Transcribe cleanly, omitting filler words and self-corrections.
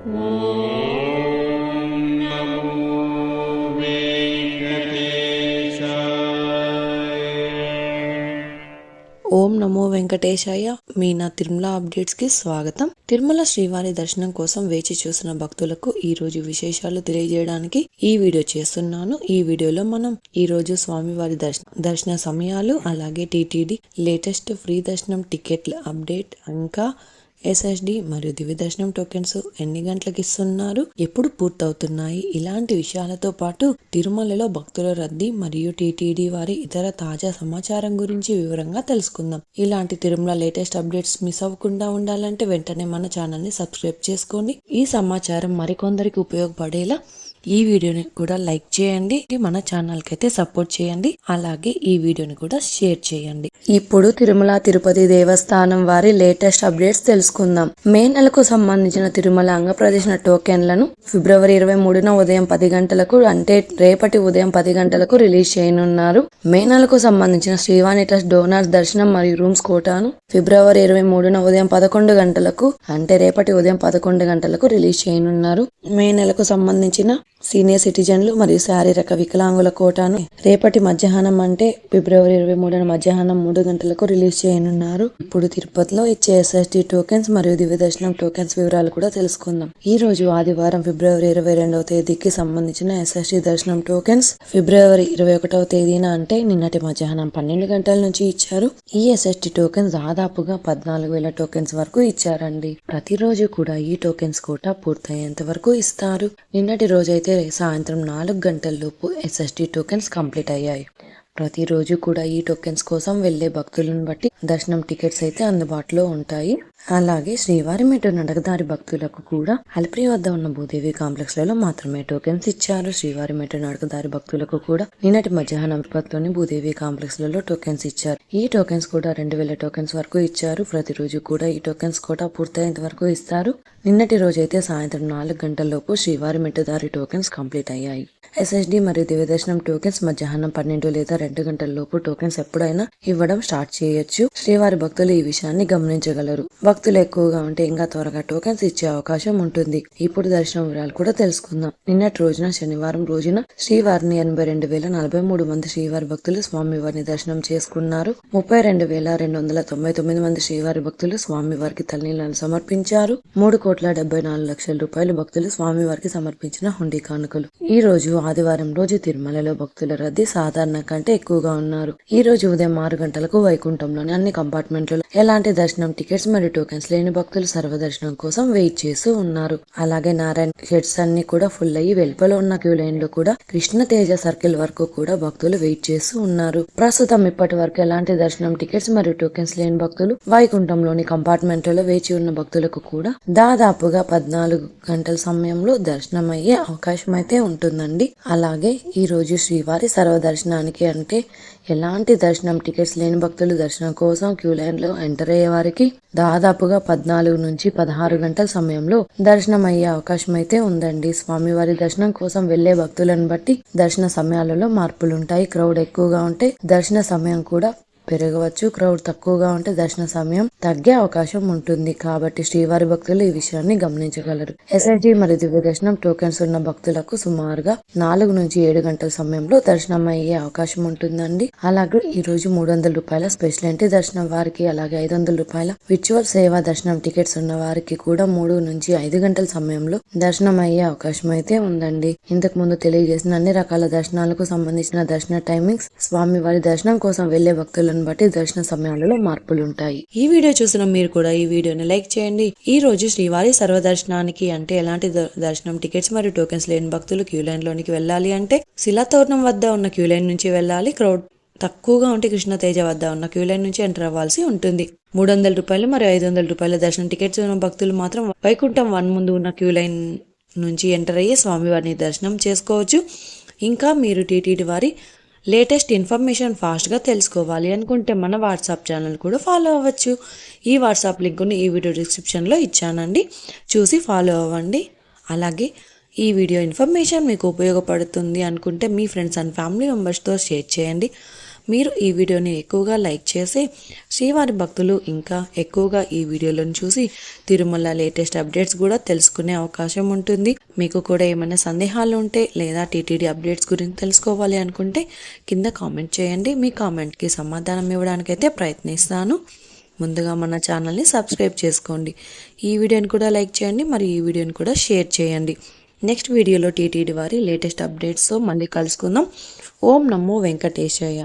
ఓం నమో వెంకటేశాయ. మీ నా తిరుమల అప్డేట్స్ కి స్వాగతం. తిరుమల శ్రీవారి దర్శనం కోసం వేచి చూసిన భక్తులకు ఈ రోజు విశేషాలు తెలియజేయడానికి ఈ వీడియో చేస్తున్నాను. ఈ వీడియోలో మనం ఈ రోజు స్వామివారి దర్శన సమయాలు, అలాగే టీటీడీ లేటెస్ట్ ఫ్రీ దర్శనం టికెట్ల అప్డేట్, ఇంకా ఎస్ఎస్డి మరియు దివ్య దర్శనం టోకెన్స్ ఎన్ని గంటలకు ఇస్తున్నారు, ఎప్పుడు పూర్తవుతున్నాయి, ఇలాంటి విషయాలతో పాటు తిరుమలలో భక్తుల రద్దీ మరియు టీటీడీ వారి ఇతర తాజా సమాచారం గురించి వివరంగా తెలుసుకుందాం. ఇలాంటి తిరుమల లేటెస్ట్ అప్డేట్స్ మిస్ అవ్వకుండా ఉండాలంటే వెంటనే మన ఛానల్ ని సబ్స్క్రైబ్ చేసుకోండి. ఈ సమాచారం మరికొందరికి ఉపయోగపడేలా ఈ వీడియోని కూడా లైక్ చేయండి, మన ఛానల్ కి అయితే సపోర్ట్ చేయండి, అలాగే ఈ వీడియోని కూడా షేర్ చేయండి. ఇప్పుడు తిరుమల తిరుపతి దేవస్థానం వారి లేటెస్ట్ అప్డేట్స్ తెలుసుకుందాం. మే నెలకు సంబంధించిన తిరుమల అంగప్రదర్శన టోకెన్లను ఫిబ్రవరి 23న ఉదయం 10 గంటలకు, అంటే రేపటి ఉదయం 10 గంటలకు రిలీజ్ చేయనున్నారు. మే నెలకు సంబంధించిన శ్రీవాణి ట్రస్ట్ డోనర్స్ దర్శనం మరియు రూమ్స్ కోటాను ఫిబ్రవరి 23న ఉదయం 11 గంటలకు, అంటే రేపటి ఉదయం 11 గంటలకు రిలీజ్ చేయనున్నారు. మే నెలకు సంబంధించిన సీనియర్ సిటిజన్లు మరియు శారీరక వికలాంగుల కోటాను రేపటి మధ్యాహ్నం, అంటే ఫిబ్రవరి 23న మధ్యాహ్నం 3 గంటలకు రిలీజ్ చేయనున్నారు. ఇప్పుడు తిరుపతిలో ఇచ్చే ఎస్ఎస్డి టోకెన్స్ మరియు దివ్య దర్శనం టోకెన్స్ వివరాలు కూడా తెలుసుకుందాం. ఈ రోజు ఆదివారం ఫిబ్రవరి 22వ తేదీకి సంబంధించిన ఎస్ఎస్డి దర్శనం టోకెన్స్ ఫిబ్రవరి 21వ తేదీన, అంటే నిన్నటి మధ్యాహ్నం 12 గంటల నుంచి ఇచ్చారు. ఈ ఎస్ఎస్డి టోకెన్స్ దాదాపుగా 14,000 టోకెన్స్ వరకు ఇచ్చారండి. ప్రతిరోజు కూడా ఈ టోకెన్స్ కోటా పూర్తయ్యేంత వరకు ఇస్తారు. నిన్నటి రోజైతే సాయంత్రం 4 గంటలలోపు ఎస్ఎస్డి టోకెన్స్ కంప్లీట్ అయ్యాయి. ప్రతిరోజు కూడా ఈ టోకెన్స్ కోసం వెళ్లే భక్తులను బట్టి దర్శనం టికెట్స్ అయితే అందుబాటులో ఉంటాయి. అలాగే శ్రీవారి మెట్టు నడకదారి భక్తులకు కూడా అలిపిరి వద్ద ఉన్న భూదేవి కాంప్లెక్స్ లలో మాత్రమే టోకెన్స్ ఇచ్చారు. శ్రీవారి మెట్టు నడకదారి భక్తులకు కూడా నిన్నటి మధ్యాహ్నం తిరుపతిలోని భూదేవి కాంప్లెక్స్ లలో టోకెన్స్ ఇచ్చారు. ఈ టోకెన్స్ కూడా 2,000 టోకెన్స్ వరకు ఇచ్చారు. ప్రతిరోజు కూడా ఈ టోకెన్స్ కూడా పూర్తయ్యేంత వరకు ఇస్తారు. నిన్నటి రోజైతే సాయంత్రం 4 గంటలలోపు శ్రీవారి మెట్టుదారి టోకెన్స్ కంప్లీట్ అయ్యాయి. ఎస్ఎస్డి మరియు దివ్య దర్శనం టోకెన్స్ మధ్యాహ్నం 12 లేదా 2 గంటల లోపు టోకెన్స్ ఎప్పుడైనా ఇవ్వడం స్టార్ట్ చేయొచ్చు. శ్రీవారి భక్తులు ఈ విషయాన్ని గమనించగలరు. భక్తులు ఎక్కువగా ఉంటే ఇంకా త్వరగా టోకెన్స్ ఇచ్చే అవకాశం ఉంటుంది. ఇప్పుడు దర్శనం వివరాలు కూడా తెలుసుకుందాం. నిన్నటి రోజున శనివారం రోజున శ్రీవారిని 82,043 మంది శ్రీవారి భక్తులు స్వామివారిని దర్శనం చేసుకున్నారు. 32,299 మంది శ్రీవారి భక్తులు స్వామివారికి తలనీలాలు సమర్పించారు. 3,74,00,000 రూపాయలు భక్తులు స్వామివారికి సమర్పించిన హుండీ కానుకలు. ఈ రోజు ఆదివారం రోజు తిరుమలలో భక్తుల రద్దీ సాధారణ కంటే ఎక్కువగా ఉన్నారు. ఈ రోజు ఉదయం 6 గంటలకు వైకుంఠంలోని అన్ని కంపార్ట్మెంట్లలో ఎలాంటి దర్శనం టికెట్స్ మరియు టోకెన్స్ లేని భక్తులు సర్వదర్శనం కోసం వెయిట్ చేస్తూ ఉన్నారు. అలాగే నారాయణ షెడ్స్ అన్ని కూడా ఫుల్ అయ్యి వెలుపల ఉన్న క్యూ లైన్ లో కూడా కృష్ణ తేజ సర్కిల్ వరకు కూడా భక్తులు వెయిట్ చేస్తూ ఉన్నారు. ప్రస్తుతం ఇప్పటి వరకు ఎలాంటి దర్శనం టికెట్స్ మరియు టోకెన్స్ లేని భక్తులు వైకుంఠంలోని కంపార్ట్మెంట్లలో వేచి ఉన్న భక్తులకు కూడా దాదాపుగా 14 గంటల సమయంలో దర్శనం అయ్యే అవకాశం అయితే ఉంటుందండి. అలాగే ఈ రోజు శ్రీవారి సర్వదర్శనానికి, అంటే ఎలాంటి దర్శనం టికెట్స్ లేని భక్తులు దర్శనం కోసం క్యూ లైన్ లో ఎంటర్ అయ్యే వారికి దాదాపుగా 14 నుంచి 16 గంటల సమయంలో దర్శనం అయ్యే అవకాశం అయితే ఉందండి. స్వామివారి దర్శనం కోసం వెళ్లే భక్తులను బట్టి దర్శన సమయాలలో మార్పులుంటాయి. క్రౌడ్ ఎక్కువగా ఉంటే దర్శన సమయం కూడా పెరగవచ్చు. క్రౌడ్ తక్కువగా ఉంటే దర్శన సమయం తగ్గే అవకాశం ఉంటుంది. కాబట్టి శ్రీవారి భక్తులు ఈ విషయాన్ని గమనించగలరు. ఎస్ఎస్డి మరియు దివ్య దర్శనం టోకెన్స్ ఉన్న భక్తులకు సుమారుగా 4 నుంచి 7 గంటల సమయంలో దర్శనం అయ్యే అవకాశం ఉంటుందండి. అలాగే ఈ రోజు 300 రూపాయల స్పెషల్ ఎంట్రీ దర్శనం వారికి, అలాగే 500 రూపాయల విర్చువల్ సేవా దర్శనం టికెట్స్ ఉన్న వారికి కూడా 3 నుంచి 5 గంటల సమయంలో దర్శనం అయ్యే అవకాశం అయితే ఉందండి. ఇంతకు ముందు తెలియజేసిన అన్ని రకాల దర్శనాలకు సంబంధించిన దర్శన టైమింగ్స్, స్వామివారి దర్శనం కోసం వెళ్లే భక్తులను బట్టి దర్శన సమయాలలో మార్పులుంటాయి. ఈ వీడియో చూసిన మీరు కూడా ఈ వీడియోని లైక్ చేయండి. ఈ రోజు శ్రీవారి సర్వదర్శనానికి, అంటే ఎలాంటి దర్శనం టికెట్స్ మరియు టోకెన్స్ లేని భక్తులు క్యూ లైన్ లోనికి వెళ్ళాలి అంటే శిలాతోరణం వద్ద ఉన్న క్యూ లైన్ నుంచి వెళ్ళాలి. క్రౌడ్ తక్కువగా ఉంటే కృష్ణ తేజ వద్ద ఉన్న క్యూ లైన్ నుంచి ఎంటర్ అవ్వాల్సి ఉంటుంది. 300 రూపాయలు మరియు 500 రూపాయల దర్శనం టికెట్స్ ఉన్న భక్తులు మాత్రం వైకుంఠం 1 ముందు ఉన్న క్యూ లైన్ నుంచి ఎంటర్ అయ్యి స్వామివారిని దర్శనం చేసుకోవచ్చు. ఇంకా మీరు టీటీడీ వారి లేటెస్ట్ ఇన్ఫర్మేషన్ ఫాస్ట్గా తెలుసుకోవాలి అనుకుంటే మన వాట్సాప్ ఛానల్ కూడా ఫాలో అవ్వచ్చు. ఈ వాట్సాప్ లింక్ని ఈ వీడియో డిస్క్రిప్షన్లో ఇచ్చానండి, చూసి ఫాలో అవ్వండి. అలాగే ఈ వీడియో ఇన్ఫర్మేషన్ మీకు ఉపయోగపడుతుంది అనుకుంటే మీ ఫ్రెండ్స్ అండ్ ఫ్యామిలీ మెంబర్స్తో షేర్ చేయండి. మీరు ఈ వీడియోని ఎక్కువగా లైక్ చేసి శ్రీవారి భక్తులు ఇంకా ఎక్కువగా ఈ వీడియోలను చూసి తిరుమల లేటెస్ట్ అప్డేట్స్ కూడా తెలుసుకునే అవకాశం ఉంటుంది. మీకు కూడా ఏమైనా సందేహాలు ఉంటే లేదా టీటీడీ అప్డేట్స్ గురించి తెలుసుకోవాలి అనుకుంటే కింద కామెంట్ చేయండి. మీ కామెంట్కి సమాధానం ఇవ్వడానికైతే ప్రయత్నిస్తాను. ముందుగా మన ఛానల్ని సబ్స్క్రైబ్ చేసుకోండి. ఈ వీడియోని కూడా లైక్ చేయండి, మరి ఈ వీడియోని కూడా షేర్ చేయండి. నెక్స్ట్ వీడియోలో టీటీడీ వారి లేటెస్ట్ అప్డేట్స్తో మళ్ళీ కలుసుకుందాం. ఓం నమో వెంకటేశాయ.